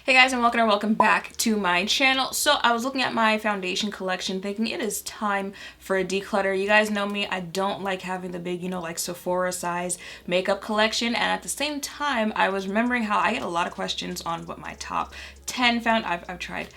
Hey guys, and welcome back to my channel. So I was looking at my foundation collection thinking it is time for a declutter. You guys know me, I don't like having the big, like Sephora size makeup collection, and at the same time I was remembering how I get a lot of questions on what my top 10 I've tried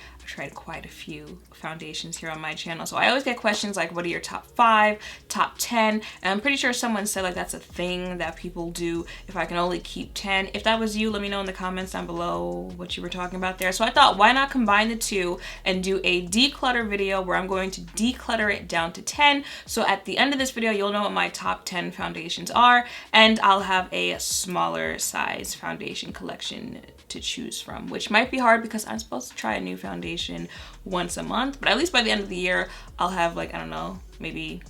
quite a few foundations here on my channel, so I always get questions like, what are your top 5, top 10, and I'm pretty sure someone said like that's a thing that people do if I can only keep 10. If that was you, let me know in the comments down below what you were talking about there. So I thought, why not combine the two and do a declutter video where I'm going to declutter it down to 10. So at the end of this video, you'll know what my top 10 foundations are, and I'll have a smaller size foundation collection to choose from, which might be hard because I'm supposed to try a new foundation once a month, but at least by the end of the year I'll have like, I don't know, maybe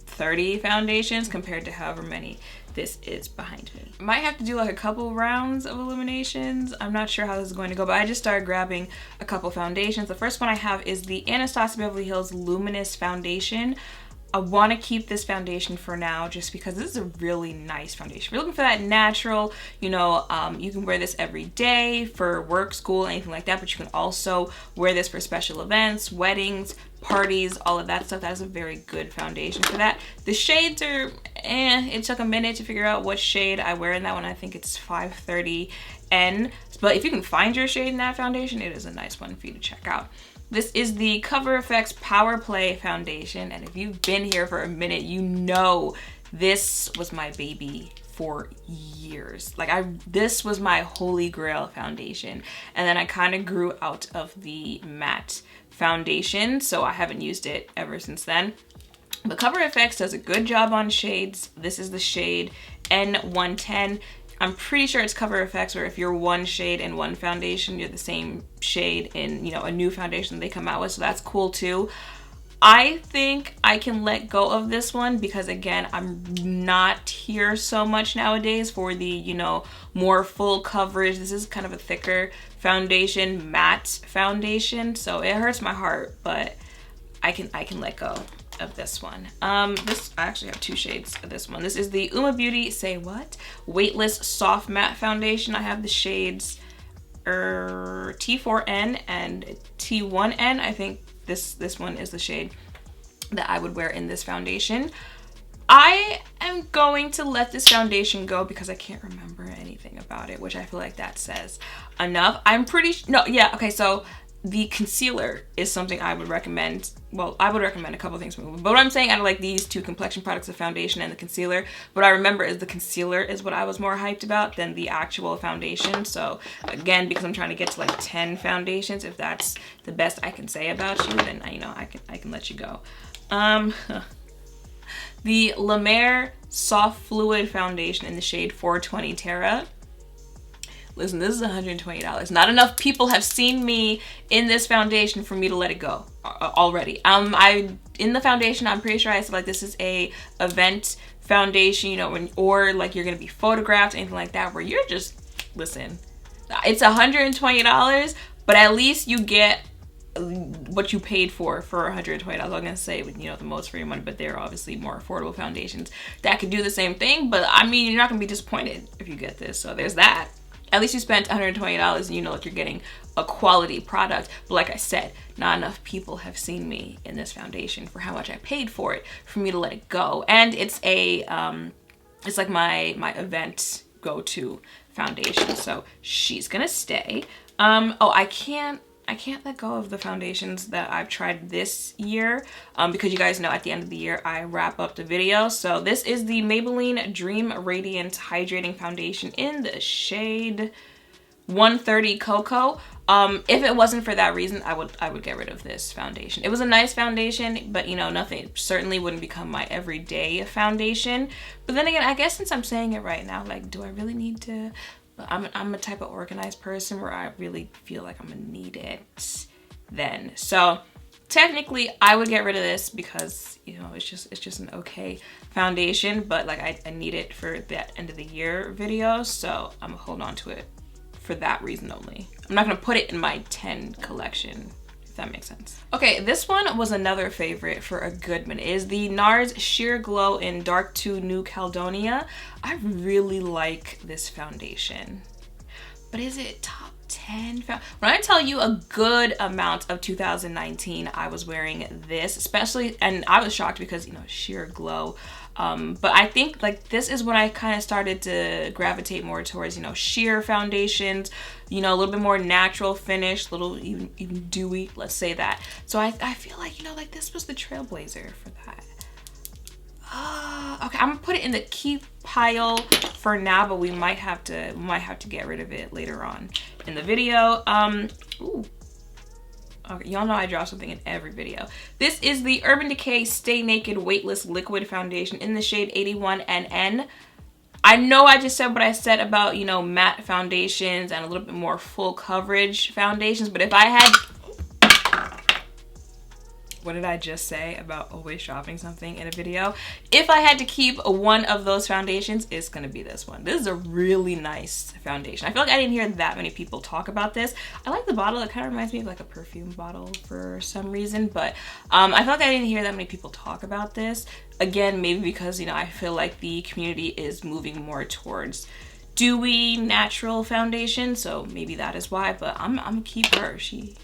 30 foundations compared to however many this is behind me. Might have to do like a couple rounds of eliminations. I'm not sure how this is going to go, but I just started grabbing a couple foundations. The first one I have is the Anastasia Beverly Hills Luminous foundation. I want to keep this foundation for now just because this is a really nice foundation. If you're looking for that natural, you can wear this every day for work, school, anything like that, but you can also wear this for special events, weddings, parties, all of that stuff. That is a very good foundation for that. The shades are, it took a minute to figure out what shade I wear in that one. I think it's 530N, but if you can find your shade in that foundation, it is a nice one for you to check out. This is the Cover FX Power Play foundation, and if you've been here for a minute, you know this was my baby for years. This was my holy grail foundation, and then I kind of grew out of the matte foundation, so I haven't used it ever since then. But Cover FX does a good job on shades. This is the shade N110. I'm pretty sure it's Cover FX, where if you're one shade in one foundation, you're the same shade in, a new foundation they come out with, so that's cool too. I think I can let go of this one because, again, I'm not here so much nowadays for the, more full coverage. This is kind of a thicker foundation, matte foundation, so it hurts my heart, but I can let go of this one. I actually have two shades of this one. This is the Uma Beauty Say What Weightless Soft Matte Foundation. I have the shades T4N and T1N. I think this one is the shade that I would wear in this foundation. I am going to let this foundation go because I can't remember anything about it, which I feel like that says enough. So the concealer is something I would recommend. Well, I would recommend a couple things, but what I'm saying out of like these two complexion products, the foundation and the concealer, what I remember is the concealer is what I was more hyped about than the actual foundation. So again, because I'm trying to get to like 10 foundations, if that's the best I can say about you, then I can let you go. The Lemare Soft Fluid Foundation in the shade 420 Terra. Listen, this is $120. Not enough people have seen me in this foundation for me to let it go already. In the foundation, I'm pretty sure I said like this is a event foundation, or like you're gonna be photographed, anything like that, where you're just, listen, it's $120, but at least you get what you paid for $120. I'm gonna say, the most for your money, but there are obviously more affordable foundations that could do the same thing, but I mean, you're not gonna be disappointed if you get this, so there's that. At least you spent $120 and like you're getting a quality product. But like I said, not enough people have seen me in this foundation for how much I paid for it for me to let it go. And it's it's like my event go-to foundation, so she's gonna stay. I can't let go of the foundations that I've tried this year because you guys know at the end of the year I wrap up the video. So this is the Maybelline Dream Radiance Hydrating Foundation in the shade 130 Cocoa. If it wasn't for that reason, I would get rid of this foundation. It was a nice foundation, but nothing, certainly wouldn't become my everyday foundation. But then again, I guess since I'm saying it right now, like, do I really need to? I'm a type of organized person where I really feel like I'm gonna need it then. So technically I would get rid of this because it's just an okay foundation, but like I need it for that end of the year video, so I'm gonna hold on to it for that reason only. I'm not gonna put it in my 10 collection, if that makes sense. Okay, this one was another favorite for a good minute. It is the NARS Sheer Glow in Dark 2 New Caledonia. I really like this foundation, but is it top 10 when I tell you a good amount of 2019 I was wearing this, especially, and I was shocked because, you know, sheer glow. But I think like this is when I kind of started to gravitate more towards, you know, sheer foundations, you know, a little bit more natural finish, little even dewy, let's say that. So I feel like, you know, like this was the trailblazer for that. Okay, I'm gonna put it in the keep pile for now, but we might have to get rid of it later on in the video. Ooh. Okay, y'all know I draw something in every video. This is the Urban Decay Stay Naked Weightless Liquid Foundation in the shade 81NN. I know I just said what I said about, you know, matte foundations and a little bit more full coverage foundations, but if I had... What did I just say about always shopping something in a video? If I had to keep one of those foundations, it's gonna be this one. This is a really nice foundation. I feel like I didn't hear that many people talk about this. I like the bottle. It kind of reminds me of like a perfume bottle for some reason, but I feel like I didn't hear that many people talk about this. Again, maybe because, you know, I feel like the community is moving more towards dewy, natural foundation, so maybe that is why, but I'm gonna keep her. She's...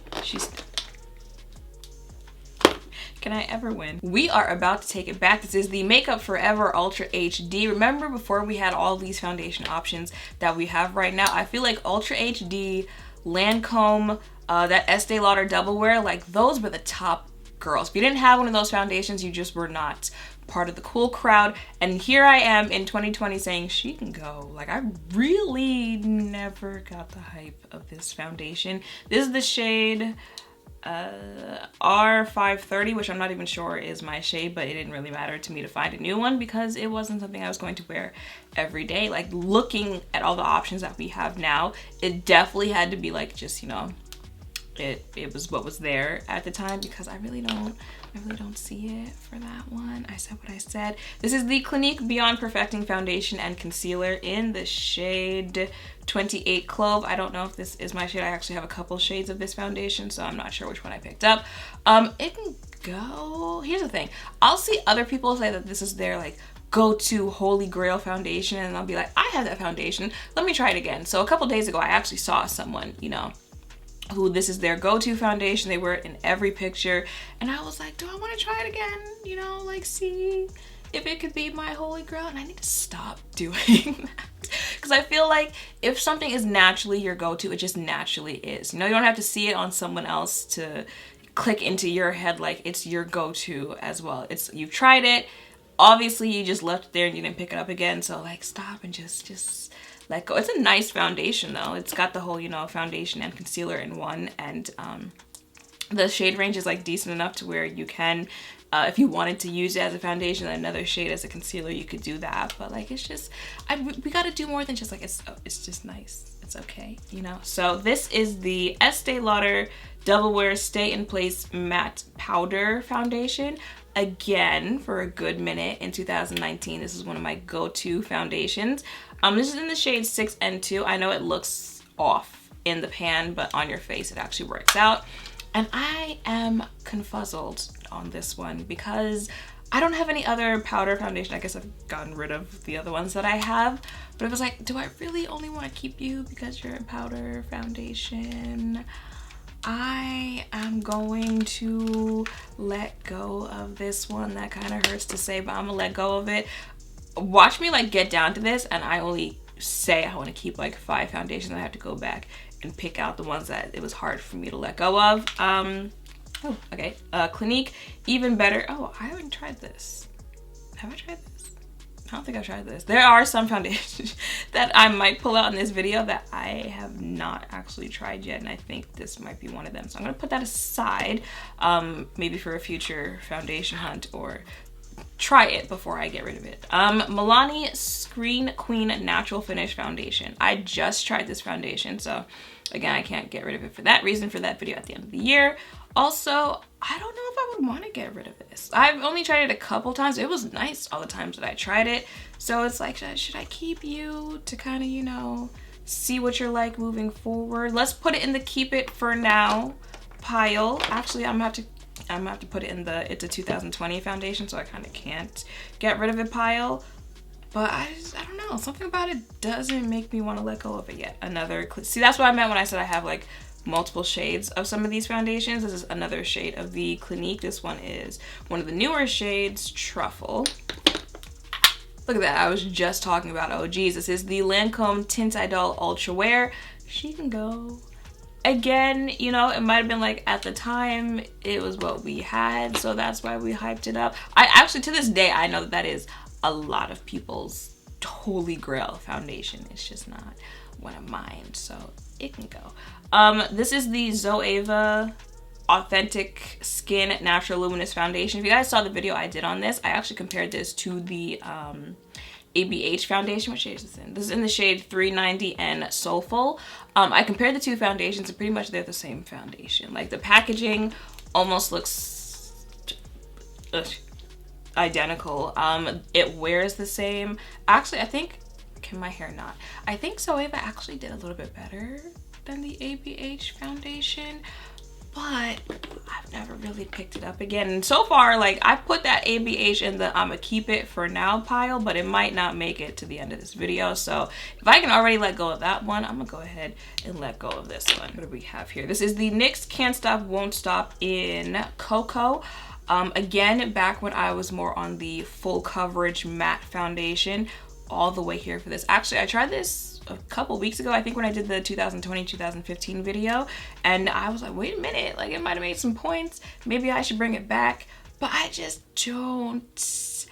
Can I ever win? We are about to take it back. This is the Makeup Forever Ultra HD. Remember before we had all these foundation options that we have right now? I feel like Ultra HD, Lancome, that Estee Lauder Double Wear, like those were the top girls. If you didn't have one of those foundations, you just were not part of the cool crowd. And here I am in 2020 saying she can go. Like I really never got the hype of this foundation. This is the shade R530, which I'm not even sure is my shade, but it didn't really matter to me to find a new one because it wasn't something I was going to wear every day. Like looking at all the options that we have now, it definitely had to be like just, you know, it was what was there at the time because I really don't see it for that one. I said what I said. This is the Clinique Beyond Perfecting Foundation and Concealer in the shade 28 Clove. I don't know if this is my shade. I actually have a couple shades of this foundation, so I'm not sure which one I picked up. It can go... Here's the thing. I'll see other people say that this is their like go-to holy grail foundation, and I'll be like, I have that foundation. Let me try it again. So a couple days ago, I actually saw someone, you know, who this is their go-to foundation. They wear it in every picture, and I was like, do I want to try it again? You know, like see if it could be my holy grail. And I need to stop doing that because I feel like if something is naturally your go-to, it just naturally is. You know, you don't have to see it on someone else to click into your head like it's your go-to as well. It's, you've tried it, obviously you just left it there and you didn't pick it up again, so like stop and just let go. It's a nice foundation though. It's got the whole, you know, foundation and concealer in one, and the shade range is like decent enough to where you can, if you wanted to use it as a foundation and another shade as a concealer, you could do that. But like, it's just, we gotta do more than just like, it's just nice. It's okay, you know? So this is the Estee Lauder Double Wear Stay in Place Matte Powder Foundation. Again, for a good minute in 2019, this is one of my go-to foundations. This is in the shade 6 and 2. I know it looks off in the pan, but on your face it actually works out. And I am confuzzled on this one because I don't have any other powder foundation. I guess I've gotten rid of the other ones that I have. But it was like, do I really only want to keep you because you're a powder foundation? I am going to let go of this one. That kind of hurts to say, but I'm gonna let go of it. Watch me like get down to this and I only say I want to keep like 5 foundations. I have to go back and pick out the ones that it was hard for me to let go of. Oh, okay. Clinique Even Better. Oh, I haven't tried this. Have I tried this? I don't think I've tried this. There are some foundations that I might pull out in this video that I have not actually tried yet, and I think this might be one of them. So I'm gonna put that aside, maybe for a future foundation hunt, or try it before I get rid of it. Milani Screen Queen Natural Finish Foundation. I just tried this foundation, so again, I can't get rid of it for that reason, for that video at the end of the year. Also, I don't know if I would want to get rid of this. I've only tried it a couple times. It was nice all the times that I tried it. So it's like, should I keep you to kind of, you know, see what you're like moving forward? Let's put it in the keep it for now pile. Actually, I'm gonna have to put it in the, it's a 2020 foundation, so I kind of can't get rid of it pile. but I don't know, something about it doesn't make me want to let go of it yet. See, that's what I meant when I said I have like multiple shades of some of these foundations. This is another shade of the Clinique. This one is one of the newer shades, Truffle. Look at that, I was just talking about OGs. This is the Lancome Tinted Ultra Wear. She can go. Again, you know, it might have been like at the time it was what we had, so that's why we hyped it up. I actually, to this day, I know that is a lot of people's holy grail foundation. It's just not one of mine, so it can go. This is the Zoeva Authentic Skin Natural Luminous Foundation. If you guys saw the video I did on this, I actually compared this to the ABH foundation. What shade is this in? This is in the shade 390N Soulful. I compared the two foundations and pretty much they're the same foundation. Like the packaging almost looks identical. It wears the same. Actually, I think, can my hair not? I think Zoeva actually did a little bit better than the ABH foundation, but I've never really picked it up again. And so far, like, I put that ABH in the I'ma keep it for now pile, but it might not make it to the end of this video. So if I can already let go of that one, I'm gonna go ahead and let go of this one. What do we have here? This is the NYX Can't Stop Won't Stop in Cocoa. Again, back when I was more on the full coverage matte foundation, all the way here for this. Actually, I tried this a couple weeks ago, I think when I did the 2020-2015 video, and I was like, wait a minute, like it might have made some points, maybe I should bring it back, but I just don't.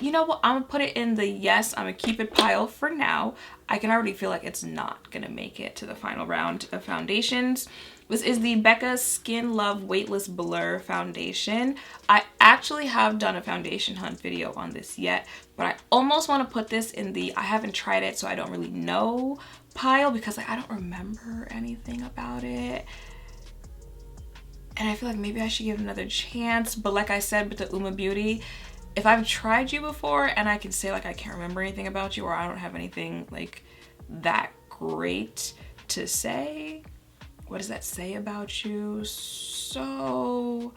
You know what, I'm gonna put it in the yes, I'm gonna keep it pile for now. I can already feel like it's not gonna make it to the final round of foundations. This is the Becca Skin Love Weightless Blur Foundation. I actually have done a foundation hunt video on this yet, but I almost want to put this in the I haven't tried it so I don't really know pile, because like I don't remember anything about it. And I feel like maybe I should give it another chance, but like I said with the Uma Beauty, if I've tried you before and I can say like I can't remember anything about you, or I don't have anything like that great to say, what does that say about you? So,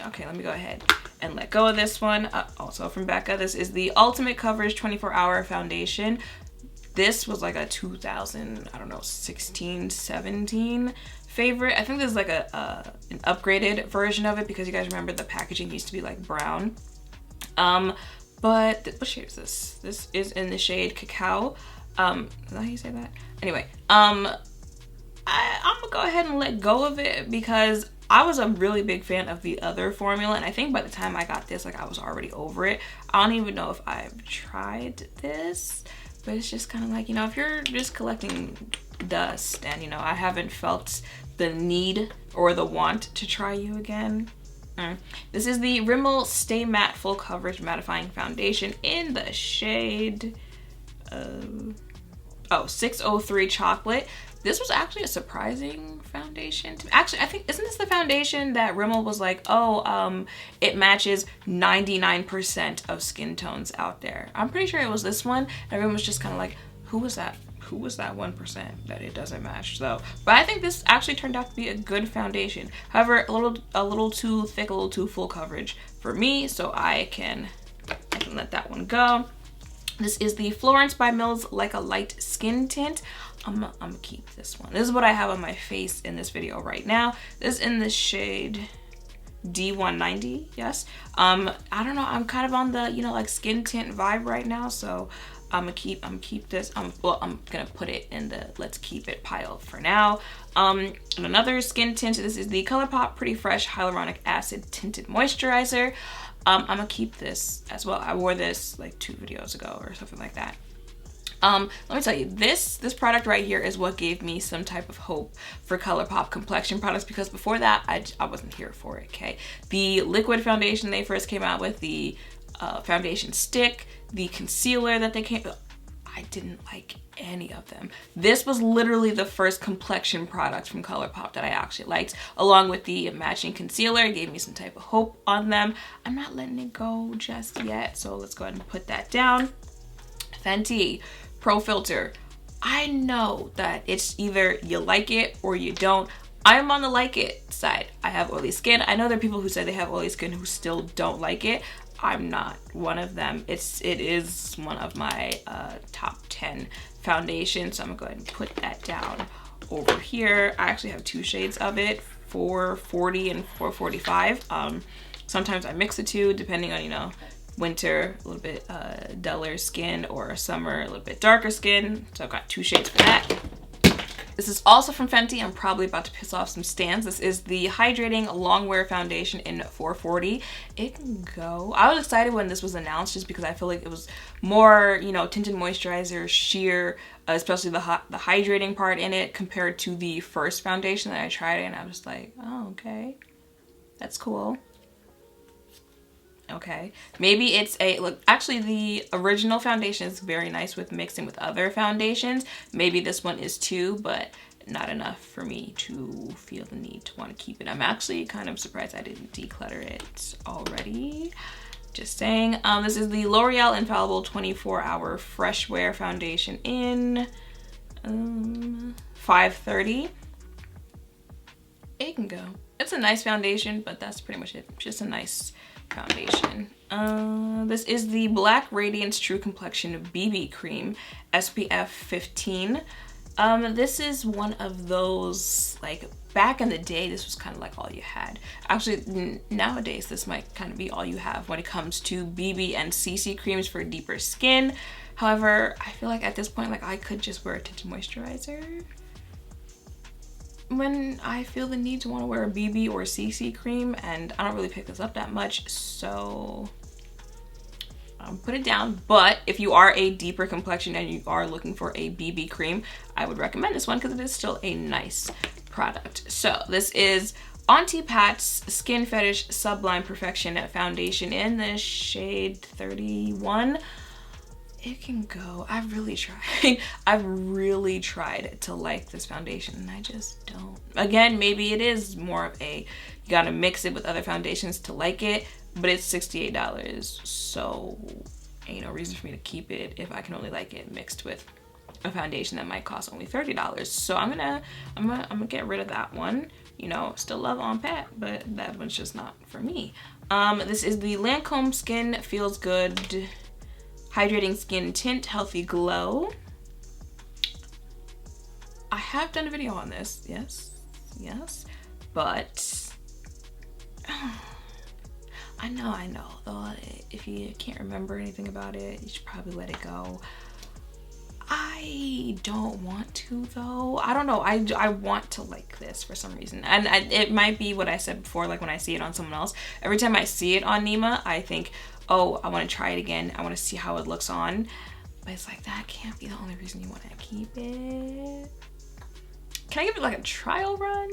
okay, let me go ahead and let go of this one. Also from Becca, this is the Ultimate Coverage 24-Hour Foundation. This was like a 2000, I don't know, 16, 17 favorite. I think this is like an upgraded version of it, because you guys remember the packaging used to be like brown. But what shade is this? This is in the shade Cacao. Is that how you say that? Anyway, I'm gonna go ahead and let go of it, because I was a really big fan of the other formula, and I think by the time I got this, like I was already over it. I don't even know if I've tried this, but it's just kind of like, you know, if you're just collecting dust and, you know, I haven't felt the need or the want to try you again. This is the Rimmel Stay Matte Full Coverage Mattifying Foundation in the shade 603 Chocolate. This was actually a surprising foundation to me. Actually, I think, isn't this the foundation that Rimmel was like, oh, it matches 99% of skin tones out there? I'm pretty sure it was this one. Everyone was just kind of like, who was that? Who was that 1% that it doesn't match? So, but I think this actually turned out to be a good foundation. However, a little too thick, a little too full coverage for me, so I can let that one go. This is the Florence by Mills Like a Light Skin Tint. I'm gonna keep this one. This is what I have on my face in this video right now. This is in the shade D190, yes. I don't know, I'm kind of on the, you know, like skin tint vibe right now, so I'm gonna keep this. Well, I'm gonna put it in the let's keep it pile for now. And another skin tint, this is the ColourPop Pretty Fresh Hyaluronic Acid Tinted Moisturizer. I'm gonna keep this as well. I wore this like 2 videos ago or something like that. Let me tell you, this product right here is what gave me some type of hope for ColourPop complexion products, because before that, I wasn't here for it, okay? The liquid foundation they first came out with, the foundation stick, the concealer that they came, I didn't like any of them. This was literally the first complexion product from ColourPop that I actually liked, along with the matching concealer. It gave me some type of hope on them. I'm not letting it go just yet, so let's go ahead and put that down. Fenty Pro Filter. I know that it's either you like it or you don't. I'm on the like it side. I have oily skin. I know there are people who say they have oily skin who still don't like it. I'm not one of them. It is one of my top 10 foundations, so I'm gonna go ahead and put that down over here. I actually have 2 shades of it, 440 and 445. Sometimes I mix the two depending on, you know, winter, a little bit duller skin, or summer, a little bit darker skin. So I've got 2 shades for that. This is also from Fenty. I'm probably about to piss off some stands. This is the Hydrating Longwear Foundation in 440. It can go. I was excited when this was announced just because I feel like it was more, you know, tinted moisturizer, sheer, especially the hydrating part in it compared to the first foundation that I tried, and I was like, oh, okay, that's cool. Okay, maybe it's a look. Actually, the original foundation is very nice with mixing with other foundations. Maybe this one is too, but not enough for me to feel the need to want to keep it. I'm actually kind of surprised I didn't declutter it already. Just saying. This is the L'Oreal Infallible 24-Hour Fresh Wear Foundation in 530. It can go. It's a nice foundation, but that's pretty much it. Just a nice foundation. This is the Black Radiance True Complexion BB Cream SPF 15. This is one of those, like, back in the day, this was kind of like all you had. Actually, nowadays, this might kind of be all you have when it comes to BB and CC creams for deeper skin. However, I feel like at this point, like, I could just wear a tinted moisturizer when I feel the need to want to wear a BB or a CC cream, and I don't really pick this up that much, so put it down. But if you are a deeper complexion and you are looking for a BB cream, I would recommend this one because it is still a nice product. So this is Auntie Pat's Skin Fetish Sublime Perfection Foundation in the shade 31. It can go. I've really tried to like this foundation, and I just don't. Again, maybe it is more of a, you gotta mix it with other foundations to like it, but it's $68, so ain't no reason for me to keep it if I can only like it mixed with a foundation that might cost only $30. So I'm gonna get rid of that one. You know, still love On Pat, but that one's just not for me. This is the Lancome Skin Feels Good Hydrating Skin Tint Healthy Glow. I have done a video on this, yes, but I know, though, if you can't remember anything about it, you should probably let it go. I don't want to, though. I don't know, I want to like this for some reason, and it might be what I said before, like when I see it on someone else, every time I see it on Nima, I think, oh, I want to try it again, I want to see how it looks on, but it's like, that can't be the only reason you want to keep it. Can I give it like a trial run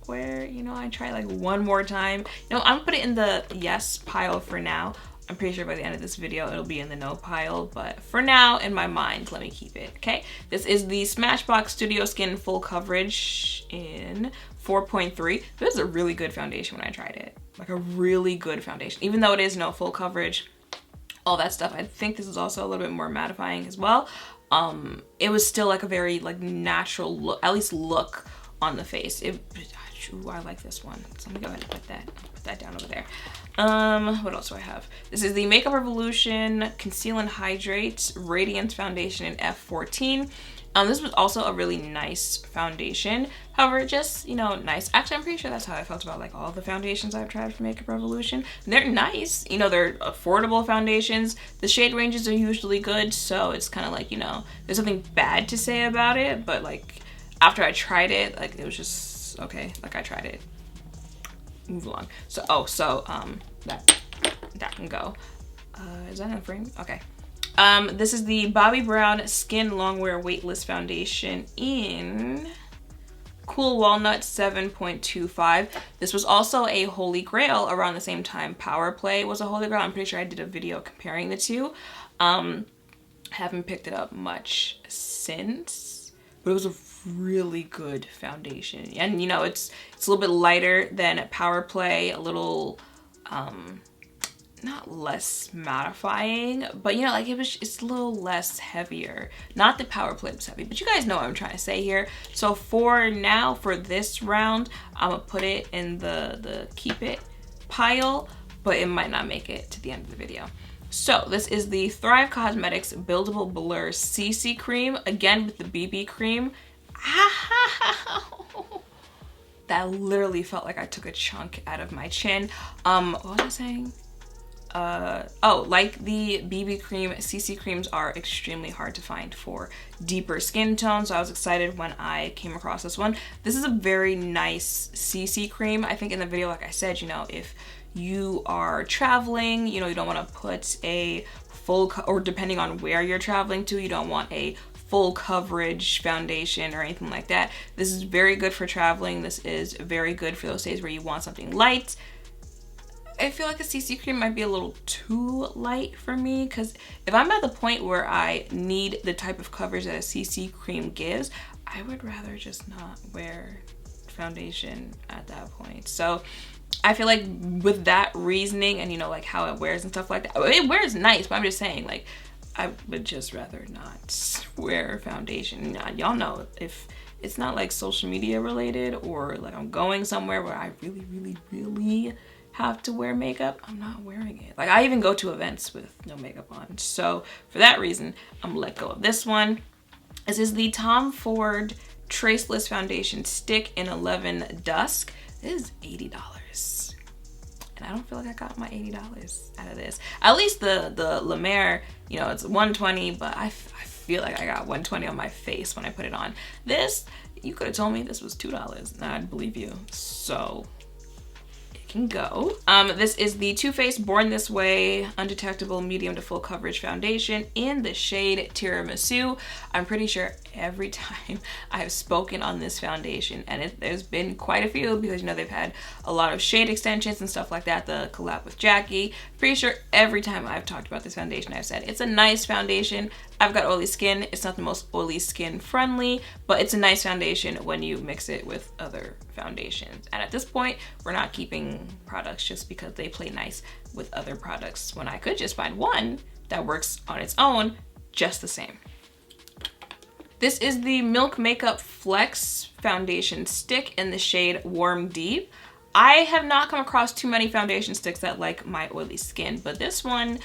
where, you know, I try like one more time? You know, I'm gonna put it in the yes pile for now. I'm pretty sure by the end of this video it'll be in the no pile, but for now, in my mind, let me keep it, okay? This is the Smashbox Studio Skin Full Coverage in 4.3. This is a really good foundation when I tried it. Like a really good foundation. Even though it is no full coverage, all that stuff, I think this is also a little bit more mattifying as well. It was still like a very like natural look, at least look on the face. I like this one. So I'm gonna go ahead and put that down over there. What else do I have? This is the Makeup Revolution Conceal and Hydrate Radiance Foundation in F14. This was also a really nice foundation. However, just, you know, nice. Actually, I'm pretty sure that's how I felt about like all the foundations I've tried for Makeup Revolution. They're nice, you know, they're affordable foundations. The shade ranges are usually good, so it's kind of like, you know, there's nothing bad to say about it, but like after I tried it, like it was just okay, like I tried it. Move along. So that can go. Is that in the frame? Okay. This is the Bobbi Brown Skin Longwear Weightless Foundation in Cool Walnut 7.25. This was also a holy grail around the same time Power Play was a holy grail. I'm pretty sure I did a video comparing the two. Haven't picked it up much since, but it was a really good foundation. And you know, it's a little bit lighter than Power Play, a little not less mattifying, but you know, like it's a little less heavier. Not that Power Play was heavy, but you guys know what I'm trying to say here. So for now, for this round, I'm gonna put it in the keep it pile, but it might not make it to the end of the video. So this is the Thrive Cosmetics Buildable Blur CC Cream, again with the BB cream. Ow! That literally felt like I took a chunk out of my chin. What was I saying? Oh, like the BB cream, CC creams are extremely hard to find for deeper skin tones, so I was excited when I came across this one. This is a very nice CC cream. I think in the video, like I said, you know, if you are traveling, you know, you don't want to put a full, or depending on where you're traveling to, you don't want a full coverage foundation or anything like that. This is very good for traveling. This is very good for those days where you want something light. I feel like a CC cream might be a little too light for me, because if I'm at the point where I need the type of coverage that a CC cream gives, I would rather just not wear foundation at that point. So I feel like with that reasoning and, you know, like how it wears and stuff like that, it wears nice, but I'm just saying, like, I would just rather not wear foundation. Y'all know, if it's not like social media related or like I'm going somewhere where I really have to wear makeup, I'm not wearing it. Like, I even go to events with no makeup on. So for that reason, I'm gonna let go of this one. This is the Tom Ford Traceless Foundation Stick in 11 Dusk. This is $80. And I don't feel like I got my $80 out of this. At least the Lemare, you know, it's $120, but I feel like I got $120 on my face when I put it on. This, you could have told me this was $2 and I'd believe you. So can go. This is the Too Faced Born This Way Undetectable Medium to Full Coverage Foundation in the shade Tiramisu. I'm pretty sure every time I've spoken on this foundation, and there's been quite a few because, you know, they've had a lot of shade extensions and stuff like that, the collab with Jackie. Pretty sure every time I've talked about this foundation, I've said it's a nice foundation. I've got oily skin. It's not the most oily skin friendly, but it's a nice foundation when you mix it with other foundations. And at this point, we're not keeping products just because they play nice with other products, when I could just find one that works on its own just the same. This is the Milk Makeup Flex Foundation Stick in the shade Warm Deep. I have not come across too many foundation sticks that like my oily skin, but this one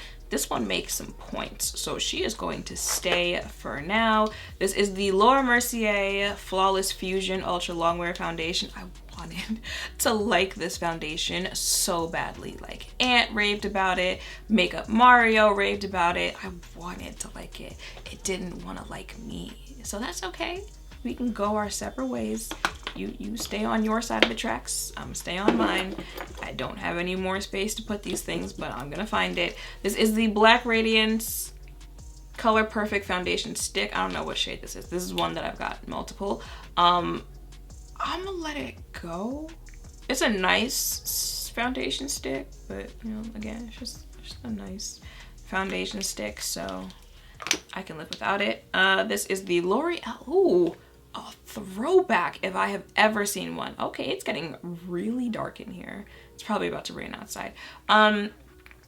makes some points, so she is going to stay for now. This is the Laura Mercier Flawless Fusion Ultra Longwear Foundation. I wanted to like this foundation so badly. Like, Aunt raved about it, Makeup Mario raved about it. I wanted to like it. It didn't want to like me, so that's okay. We can go our separate ways. You stay on your side of the tracks, I'm stay on mine. I don't have any more space to put these things, but I'm gonna find it. This is the Black Radiance Color Perfect Foundation Stick. I don't know what shade this is. This is one that I've got multiple. I'm gonna let it go. It's a nice foundation stick, but, you know, again, it's just a nice foundation stick, so I can live without it. This is the L'Oreal. Ooh, a throwback if I have ever seen one. Okay, it's getting really dark in here. It's probably about to rain outside.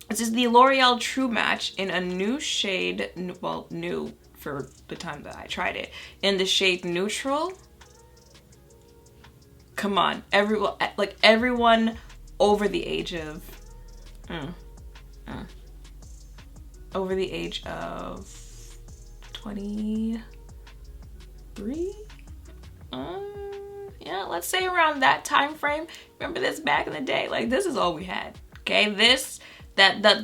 This is the L'Oreal True Match in a new shade, well, new for the time that I tried it, in the shade Neutral. Come on, everyone over the age of over the age of 23, yeah, let's say around that time frame. Remember this back in the day? Like, this is all we had. Okay,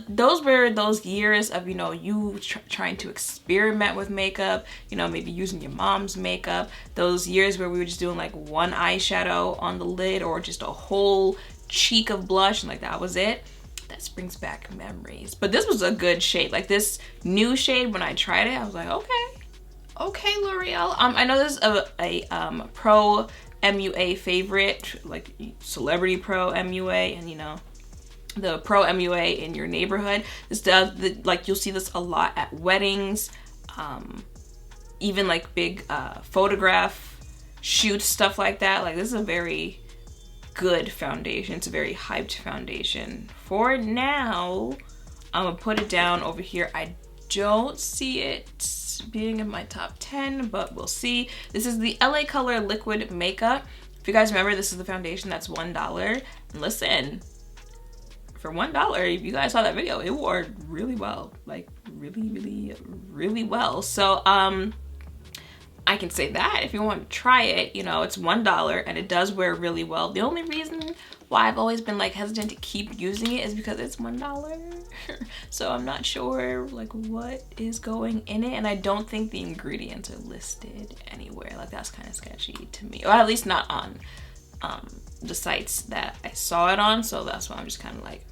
those were those years of, you know, you trying to experiment with makeup, you know, maybe using your mom's makeup. Those years where we were just doing like one eyeshadow on the lid or just a whole cheek of blush, and like that was it. That brings back memories. But this was a good shade. Like, this new shade, when I tried it, I was like, okay, L'Oreal. I know this is a pro MUA favorite, like Celebrity Pro MUA, and, you know, the Pro MUA in your neighborhood. This does, like, you'll see this a lot at weddings, even like big photograph shoots, stuff like that. Like, this is a very good foundation. It's a very hyped foundation. For now, I'm gonna put it down over here. I don't see it being in my top 10, but we'll see. This is the LA Color Liquid Makeup. If you guys remember, this is the foundation that's $1. And listen, for $1, if you guys saw that video, it wore really well, like really well. So I can say that if you want to try it, you know, it's $1 and it does wear really well. The only reason why I've always been like hesitant to keep using it is because it's $1. So I'm not sure like what is going in it, and I don't think the ingredients are listed anywhere. Like that's kind of sketchy to me, or at least not on the sites that I saw it on. So that's why I'm just kind of like,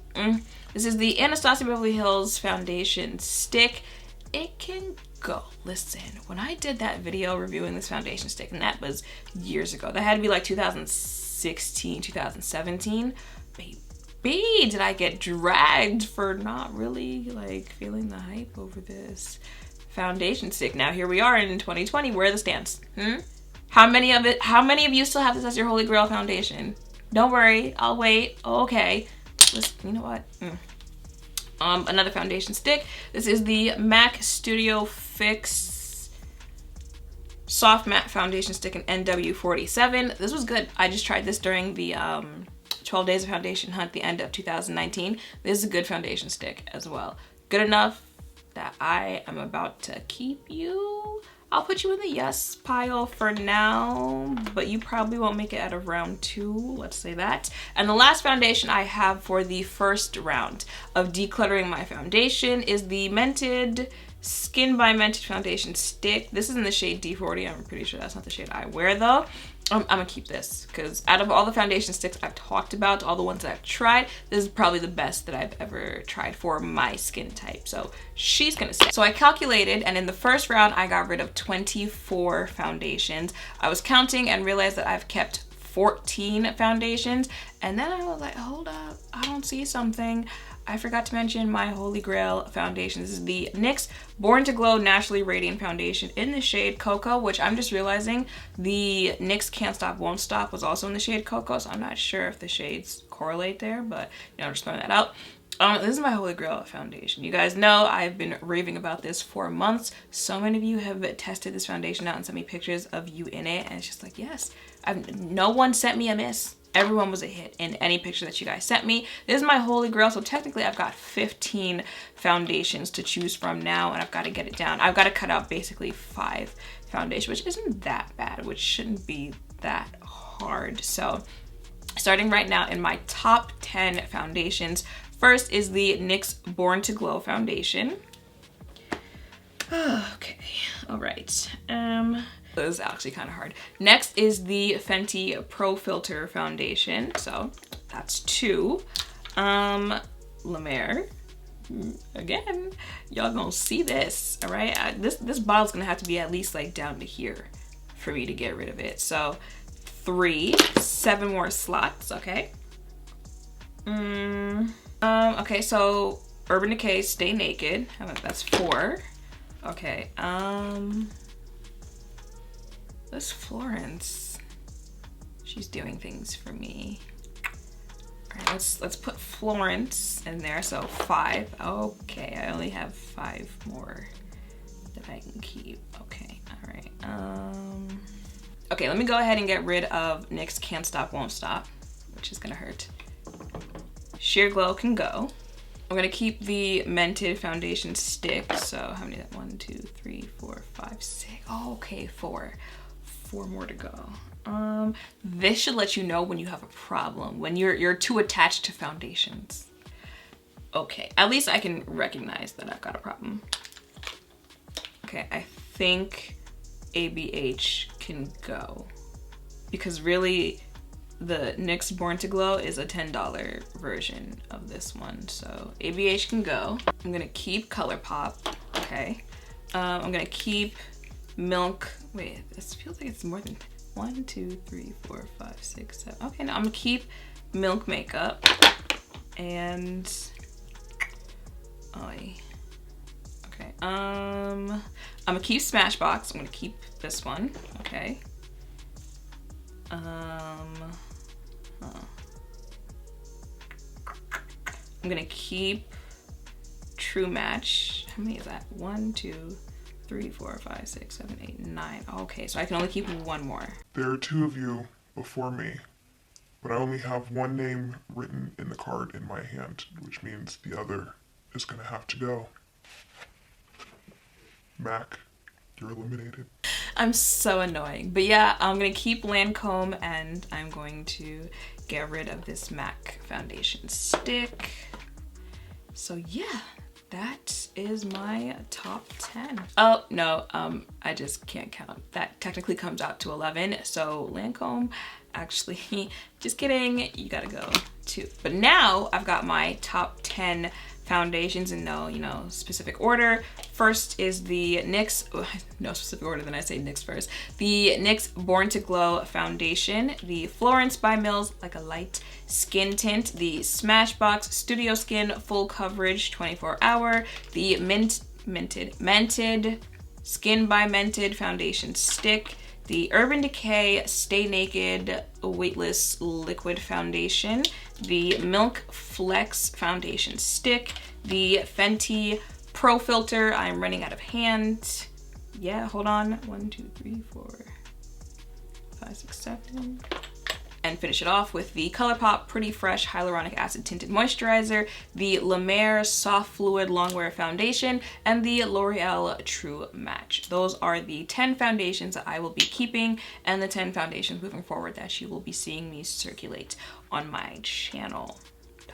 This is the Anastasia Beverly Hills foundation stick. It can go. Listen, when I did that video reviewing this foundation stick, and that was years ago, that had to be like 2016, 2017, baby, did I get dragged for not really like feeling the hype over this foundation stick. Now here we are in 2020. Where are the stamps? How many of you still have this as your holy grail foundation? Don't worry, I'll wait. Okay, you know what? Another foundation stick. This is the MAC Studio Fix Soft Matte Foundation Stick in NW47. This was good. I just tried this during the 12 Days of Foundation Hunt, the end of 2019. This is a good foundation stick as well. Good enough that I am about to keep you. I'll put you in the yes pile for now, but you probably won't make it out of round 2, let's say that. And the last foundation I have for the first round of decluttering my foundation is the Mented Skin by Mented Foundation Stick. This is in the shade D40. I'm pretty sure that's not the shade I wear though. I'm gonna keep this because out of all the foundation sticks I've talked about, all the ones that I've tried, this is probably the best that I've ever tried for my skin type. So she's gonna stay. So I calculated, and in the first round, I got rid of 24 foundations. I was counting and realized that I've kept 14 foundations. And then I was like, hold up, I don't see something. I forgot to mention my holy grail foundation. This is the NYX Born To Glow Naturally Radiant Foundation in the shade Cocoa, which I'm just realizing the NYX Can't Stop Won't Stop was also in the shade Cocoa, so I'm not sure if the shades correlate there, but you know, I'm just throwing that out. This is my holy grail foundation. You guys know I've been raving about this for months. So many of you have tested this foundation out and sent me pictures of you in it, and it's just like, yes, no one sent me a miss. Everyone was a hit in any picture that you guys sent me. This is my holy grail, so technically I've got 15 foundations to choose from now, and I've got to get it down. I've got to cut out basically 5 foundations, which isn't that bad, which shouldn't be that hard. So starting right now in my top 10 foundations, first is the NYX Born To Glow foundation. Okay, all right. This is actually kind of hard. Next is the Fenty Pro Filter foundation. So that's 2. Lemare. Again, y'all gonna see this, all right? This bottle's gonna have to be at least like down to here for me to get rid of it. So 3, 7 more slots, okay? Okay, so Urban Decay Stay Naked. That's 4. Okay, this Florence, she's doing things for me. All right, let's put Florence in there, so 5. Okay, I only have 5 more that I can keep. Okay, all right. Okay, let me go ahead and get rid of NYX Can't Stop Won't Stop, which is gonna hurt. Sheer Glow can go. I'm gonna keep the Mented foundation stick. So how many? 1, 2, 3, 4, 5, 6. Oh, okay, 4 more to go. This should let you know when you have a problem, when you're too attached to foundations. Okay, at least I can recognize that I've got a problem. Okay, I think ABH can go, because really the NYX Born To Glow is a $10 version of this one, so ABH can go. I'm gonna keep ColourPop, okay. I'm gonna keep Milk. Wait, this feels like it's more than 1, 2, 3, 4, 5, 6, 7. Okay, now I'm gonna keep Milk Makeup and okay. I'm gonna keep Smashbox. I'm gonna keep this one. Okay. I'm gonna keep True Match. How many is that? 1, 2, 3, 4, 5, 6, 7, 8, 9. Okay, so I can only keep 1 more. There are 2 of you before me, but I only have one name written in the card in my hand, which means the other is gonna have to go. Mac, you're eliminated. I'm so annoying. But yeah, I'm gonna keep Lancome and I'm going to get rid of this MAC foundation stick. So yeah, that is my top 10. Oh no, I just can't count. That technically comes out to 11. So Lancome, actually, just kidding, you gotta go 2. But now I've got my top 10 foundations in no specific order. First is the NYX, no specific order, then I say NYX first. The NYX Born To Glow foundation, the Florence by Mills Like a Light Skin Tint, the Smashbox Studio Skin Full Coverage 24 Hour, the Mented Skin by Mented Foundation Stick, the Urban Decay Stay Naked Weightless Liquid Foundation, the Milk Flex Foundation Stick, the Fenty Pro Filter. I'm running out of hand. Yeah, hold on. 1, 2, 3, 4, 5, 6, 7. And finish it off with the ColourPop Pretty Fresh Hyaluronic Acid Tinted Moisturizer, the Lemare Soft Fluid Longwear Foundation, and the L'Oreal True Match. Those are the 10 foundations that I will be keeping and the 10 foundations moving forward that you will be seeing me circulate on my channel.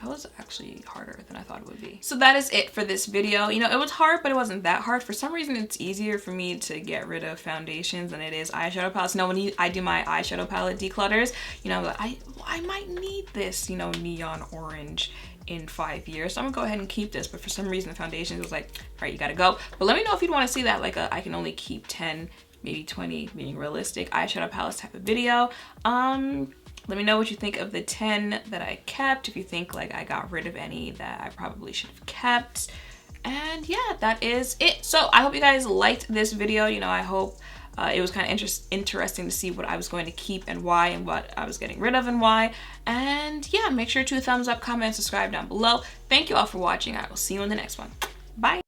That was actually harder than I thought it would be. So that is it for this video. You know, it was hard, but it wasn't that hard. For some reason, it's easier for me to get rid of foundations than it is eyeshadow palettes. No, when I do my eyeshadow palette declutters, you know, I might need this, you know, neon orange in 5 years. So I'm gonna go ahead and keep this, but for some reason the foundations was like, all right, you gotta go. But let me know if you'd wanna see that, like I can only keep 10, maybe 20, being realistic, eyeshadow palettes type of video. Let me know what you think of the 10 that I kept, if you think like I got rid of any that I probably should have kept. And yeah, that is it. So I hope you guys liked this video. You know, I hope it was kind of interesting to see what I was going to keep and why, and what I was getting rid of and why. And yeah, make sure to thumbs up, comment, and subscribe down below. Thank you all for watching. I will see you in the next one. Bye.